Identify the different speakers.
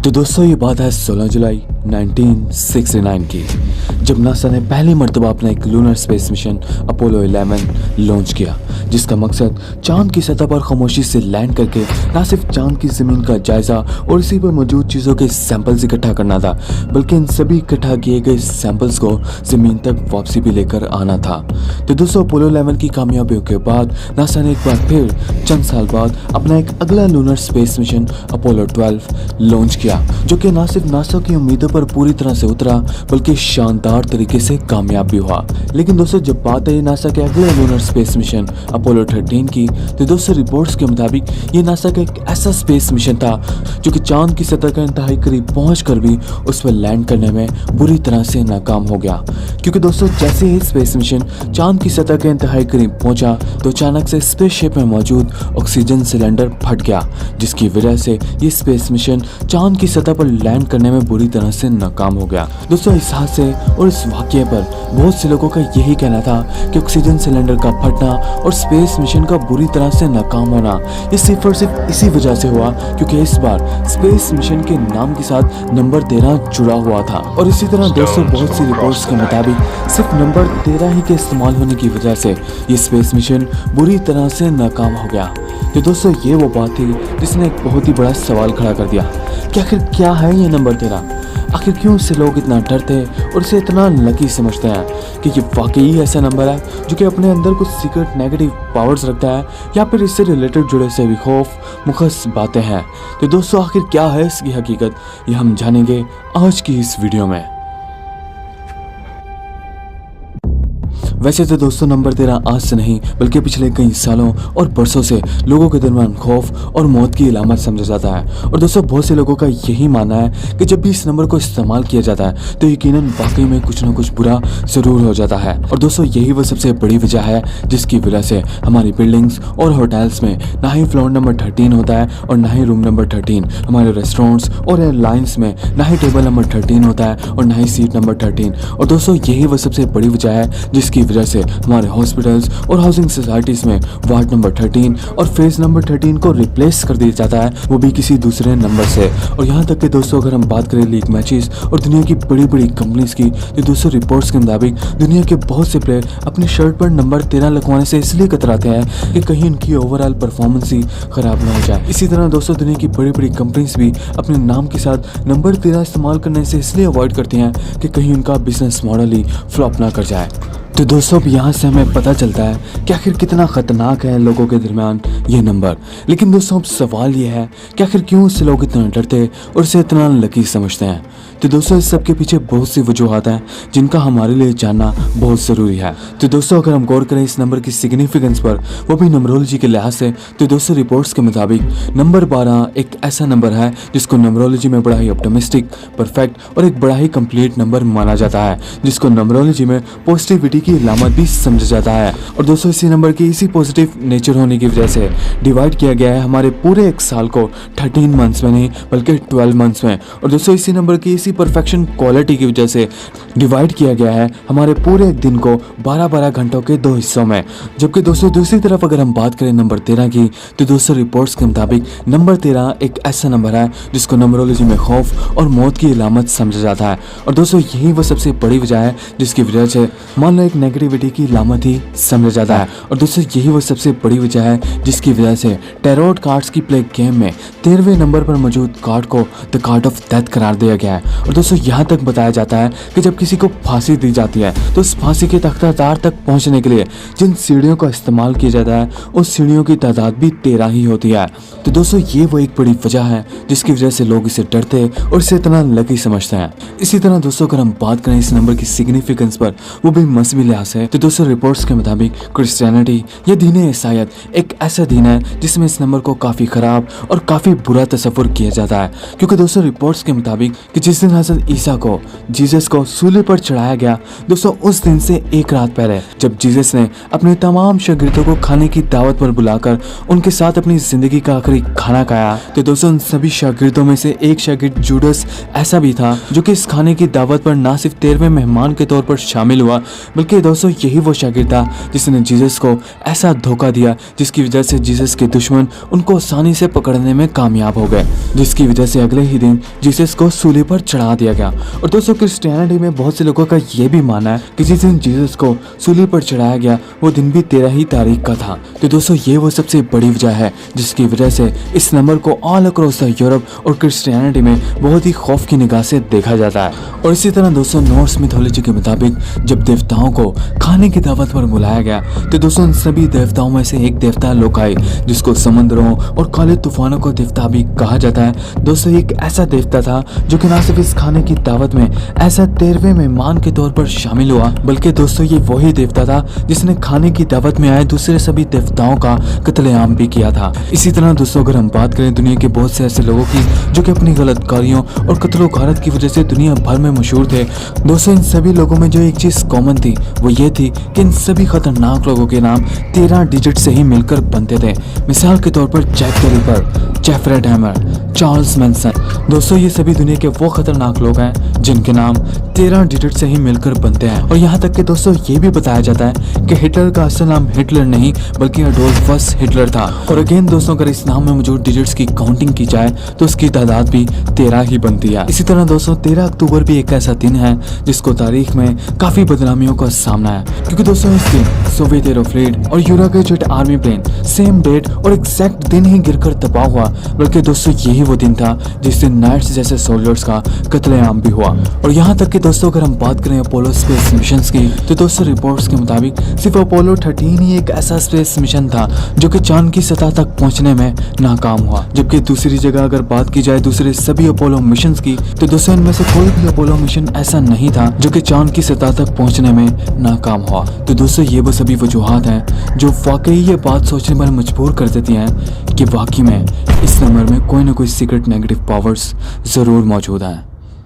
Speaker 1: तो दोस्तों ये बात है 16 जुलाई 1969 की, जब नासा ने पहली मर्तबा अपना एक lunar space mission Apollo 11 launch किया, जिसका मकसद चांद की सतह पर खामोशी से लैंड करके न सिर्फ चांद की ज़मीन का जायजा और इसी पर मौजूद चीज़ों के सैंपल्स इकट्ठा करना था, बल्कि इन सभी इकट्ठा किए गए सैंपल्स को ज़मीन तक वापसी भी लेकर आना था। तो दोस्तों अपोलो 11 की कामयाबियों के बाद नासा ने एक बार फिर चंद साल बाद अपना एक अगला lunar space mission Apollo 12 launch किया, जो कि न सिर्फ नासा की उम्मीदों पर पूरी तरह से उतरा बल्कि शानदार तरीके से कामयाब भी हुआ। लेकिन दोस्तों जब बात है नासा के अगले लूनर स्पेस मिशन अपोलो 13 की, तो दोस्तों रिपोर्ट्स के मुताबिक ये नासा का एक ऐसा स्पेस मिशन था जो कि चांद की सतह का इंतहाई करीब पहुंचकर भी उस पर लैंड करने में बुरी तरह से नाकाम हो गया। क्योंकि दोस्तों जैसे ही स्पेस मिशन चांद की सतह के इंतहाई करीब पहुंचा तो अचानक से स्पेसशिप में मौजूद ऑक्सीजन सिलेंडर फट गया, जिसकी वजह से ये स्पेस मिशन चांद की सतह पर लैंड करने में बुरी तरह से नाकाम हो गया। दोस्तों इस हादसे और इस वाकये पर बहुत से लोगों का यही कहना था कि ऑक्सीजन सिलेंडर का फटना और स्पेस मिशन का बुरी तरह से नाकाम होना ये सिर्फ और सिर्फ इसी वजह से हुआ क्योंकि इस बार स्पेस मिशन के नाम के साथ नंबर 13 जुड़ा हुआ था। और इसी तरह दोस्तों बहुत सी रिपोर्ट्स के मुताबिक सिर्फ नंबर 13 ही के इस्तेमाल होने की वजह से ये स्पेस मिशन बुरी तरह से नाकाम हो गया। तो दोस्तों ये वो बात थी जिसने एक बहुत ही बड़ा सवाल खड़ा कर दिया कि आखिर क्या है ये नंबर 13, आखिर क्यों इससे लोग इतना डरते हैं और इसे इतना लकी समझते हैं कि ये वाकई ऐसा नंबर है जो कि अपने अंदर कुछ सीक्रेट नेगेटिव पावर्स रखता है, या फिर इससे रिलेटेड जुड़े से भी खौफ मुखस बातें हैं। तो दोस्तों आखिर क्या है इसकी हकीकत, ये हम जानेंगे आज की इस वीडियो में। वैसे तो दोस्तों नंबर 13 आज से नहीं बल्कि पिछले कई सालों और बरसों से लोगों के दरमियान खौफ और मौत की अलामत समझा जाता है। और दोस्तों बहुत से लोगों का यही मानना है कि जब भी इस नंबर को इस्तेमाल किया जाता है तो यकीनन वाकई में कुछ ना कुछ बुरा जरूर हो जाता है। और दोस्तों यही वो सबसे बड़ी वजह है जिसकी वजह से हमारी बिल्डिंग्स और होटल्स में ना ही फ्लोर नंबर 13 होता है और ना ही रूम नंबर 13, हमारे रेस्टोरेंट्स और एयरलाइंस में ना ही टेबल नंबर 13 होता है और ना ही सीट नंबर 13। और दोस्तों यही वो सबसे बड़ी वजह है जिसकी वजह से हमारे हॉस्पिटल्स और हाउसिंग सोसाइटीज में वार्ड नंबर 13 और फेज नंबर 13 को रिप्लेस कर दिया जाता है, वो भी किसी दूसरे नंबर से। और यहाँ तक कि दोस्तों अगर हम बात करें लीग मैचेस और दुनिया की बड़ी बड़ी कंपनीज की, तो दोस्तों रिपोर्ट्स के मुताबिक दुनिया के बहुत से प्लेयर अपनी शर्ट पर नंबर 13 लगवाने से इसलिए कतराते हैं कि कहीं उनकी ओवरऑल परफॉर्मेंस ही खराब ना हो जाए। इसी तरह दोस्तों दुनिया की बड़ी बड़ी कंपनीज भी अपने नाम के साथ नंबर 13 इस्तेमाल करने से इसलिए अवॉइड करती हैं कि कहीं उनका बिजनेस मॉडल ही फ्लॉप ना कर जाए। तो दोस्तों अब यहाँ से हमें पता चलता है कि आखिर कितना ख़तरनाक है लोगों के दरमियान ये नंबर। लेकिन दोस्तों अब सवाल ये है कि आखिर क्यों इससे लोग इतना डरते और इसे इतना लकी समझते हैं। तो दोस्तों इस सब के पीछे बहुत सी वजूहत हैं जिनका हमारे लिए जानना बहुत ज़रूरी है। तो दोस्तों अगर हम गौर करें इस नंबर की सिग्निफिकेंस पर, वो भी नंबरोलॉजी के लिहाज से, तो दोस्तों रिपोर्ट्स के मुताबिक नंबर 12 एक ऐसा नंबर है जिसको नंबरोलॉजी में बड़ा ही ऑप्टिमिस्टिक, परफेक्ट और एक बड़ा ही कंप्लीट नंबर माना जाता है, जिसको नंबरोलॉजी में पॉजिटिविटी की अलामत भी समझा जाता है। और दोस्तों इसी नंबर की इसी पॉजिटिव नेचर होने की वजह से डिवाइड किया गया है हमारे पूरे एक साल को 13 मंथ्स में नहीं बल्कि 12 मंथ्स में। और दोस्तों इसी नंबर की इसी परफेक्शन क्वालिटी की वजह से डिवाइड किया गया है हमारे पूरे एक दिन को 12-12 घंटों के 2 हिस्सों में। जबकि दोस्तों दूसरी तरफ अगर हम बात करें नंबर 13 की, तो दोस्तों रिपोर्ट्स के मुताबिक नंबर 13 एक ऐसा नंबर है जिसको नंबरोलॉजी में खौफ और मौत की अलामत समझा जाता है। और दोस्तों यही वो सबसे बड़ी वजह है जिसकी वजह से मान लो एक नेगेटिविटी की अलामत ही समझा जाता है। और दोस्तों यही वो सबसे बड़ी वजह है जिसकी वजह से टैरोट कार्ड्स की प्ले गेम में 13वें नंबर पर मौजूद कार्ड को द कार्ड ऑफ डेथ करार दिया गया है। और दोस्तों यहाँ तक बताया जाता है कि जब किसी को फांसी दी जाती है तो उस फांसी के तख्तादार तक पहुँचने के लिए जिन सीढ़ियों का इस्तेमाल किया जाता है उस सीढ़ियों की तादाद भी 13 ही होती है। तो दोस्तों ये वो एक बड़ी वजह है जिसकी वजह से लोग इसे डरते और इसे इतना लकी समझते हैं। इसी तरह दोस्तों अगर हम बात करें इस नंबर की सिग्निफिकेंस पर, वो भी मजहबी लिहाज से, तो दोस्तों रिपोर्ट्स के मुताबिक क्रिश्चियनिटी या दीन ईसाईयत एक ऐसा दीन है जिसमें इस नंबर को काफ़ी ख़राब और काफ़ी बुरा तस्वुर किया जाता है। क्योंकि दोस्तों रिपोर्ट्स के मुताबिक कि जिस दिन हज़रत ईसा को जीसस को सूली पर चढ़ाया गया, दोस्तों उस दिन से एक रात पहले जब जीसस ने अपने तमाम शागिर्दों को खाने की दावत पर बुलाकर उनके साथ अपनी ज़िंदगी का आखिरी खाना खाया, तो दोस्तों उन सभी शागिर्दों में से एक शागिर्द जूडस ऐसा भी था जो कि इस खाने की दावत पर ना सिर्फ 13वें मेहमान के तौर पर शामिल हुआ बल्कि बल्कि दोस्तों यही वो शागिर्द था जिसने जीसस को ऐसा धोखा दिया जिसकी वजह से जीसस के दुश्मन उनको आसानी से पकड़ने में कामयाब हो गए, जिसकी वजह से अगले ही दिन जीसस को सूली पर चढ़ा दिया गया। और दोस्तों क्रिश्चियनिटी में बहुत से लोगों का ये भी मानना है कि जिस दिन जीसस को सूली पर चढ़ाया गया वो दिन भी 13 ही तारीख का था। तो दोस्तों ये वो सबसे बड़ी वजह है जिसकी वजह से इस नंबर को ऑल अक्रॉस द यूरोप और क्रिश्चियनिटी में बहुत ही खौफ की निगाह से देखा जाता है। और इसी तरह दोस्तों नॉर्स मिथोलॉजी के मुताबिक जब देवताओं को खाने की दावत पर बुलाया गया तो दोस्तों इन सभी देवताओं में से एक देवता लोकाई, जिसको समंदरों और काले तूफानों का देवता भी कहा जाता है, दोस्तों एक ऐसा देवता था जो कि ना सिर्फ इस खाने की दावत में ऐसा 13वें मेहमान के तौर पर शामिल हुआ, बल्कि दोस्तों ये वही देवता था जिसने खाने की दावत में आए दूसरे सभी देवताओं का कत्लेआम भी किया था। इसी तरह दोस्तों अगर हम बात करें दुनिया के बहुत से ऐसे लोगों की जो कि अपनी गलत कार्यों और कत्लो गारत की वजह से दुनिया भर में मशहूर थे, दोस्तों इन सभी लोगों में जो एक चीज कॉमन थी वो ये थी कि इन सभी खतरनाक लोगों के नाम 13 डिजिट से ही मिलकर बनते थे। मिसाल के तौर पर Jack the Ripper, Jeffrey Dahmer, Charles Manson. दोस्तों ये सभी दुनिया के वो खतरनाक लोग हैं जिनके नाम 13 डिजिट से ही मिलकर बनते हैं। और यहाँ तक कि दोस्तों ये भी बताया जाता है कि हिटलर का असल नाम हिटलर नहीं बल्कि अडोल्फस हिटलर था। और अगेन दोस्तों अगर इस नाम में मौजूद डिजिट्स की काउंटिंग की जाए तो उसकी तादाद भी 13 ही बनती है। इसी तरह दोस्तों 13 अक्टूबर भी एक ऐसा दिन है जिसको तारीख में काफी बदनामियों का सामना है, क्योंकि दोस्तों इस दिन सोवियत एरोफ्लीट और यूरोपीय jet army plane same date और एग्जैक्ट दिन ही गिरकर तबाह हुआ, बल्कि दोस्तों यही वो दिन था जिस दिन नाइट्स जैसे सोल्जर्स का कत्लेआम भी हुआ। और यहाँ तक कि दोस्तों अगर हम बात करें अपोलो स्पेस मिशंस की तो दोस्तों रिपोर्ट्स के मुताबिक सिर्फ अपोलो 13 ही एक ऐसा स्पेस मिशन था जो कि चांद की सतह तक पहुंचने में नाकाम हुआ, जबकि दूसरी जगह अगर बात की जाए दूसरे सभी अपोलो मिशंस की तो दोस्तों इनमें से कोई भी अपोलो मिशन ऐसा नहीं था जो कि चांद की सतह तक पहुंचने में नाकाम हुआ। तो दोस्तों ये वो सभी वजूहात हैं जो वाकई ये बात सोचने पर मजबूर कर देती हैं कि वाकई में इस नंबर में कोई ना कोई सीक्रेट नेगेटिव पावर्स जरूर मौजूद हैं।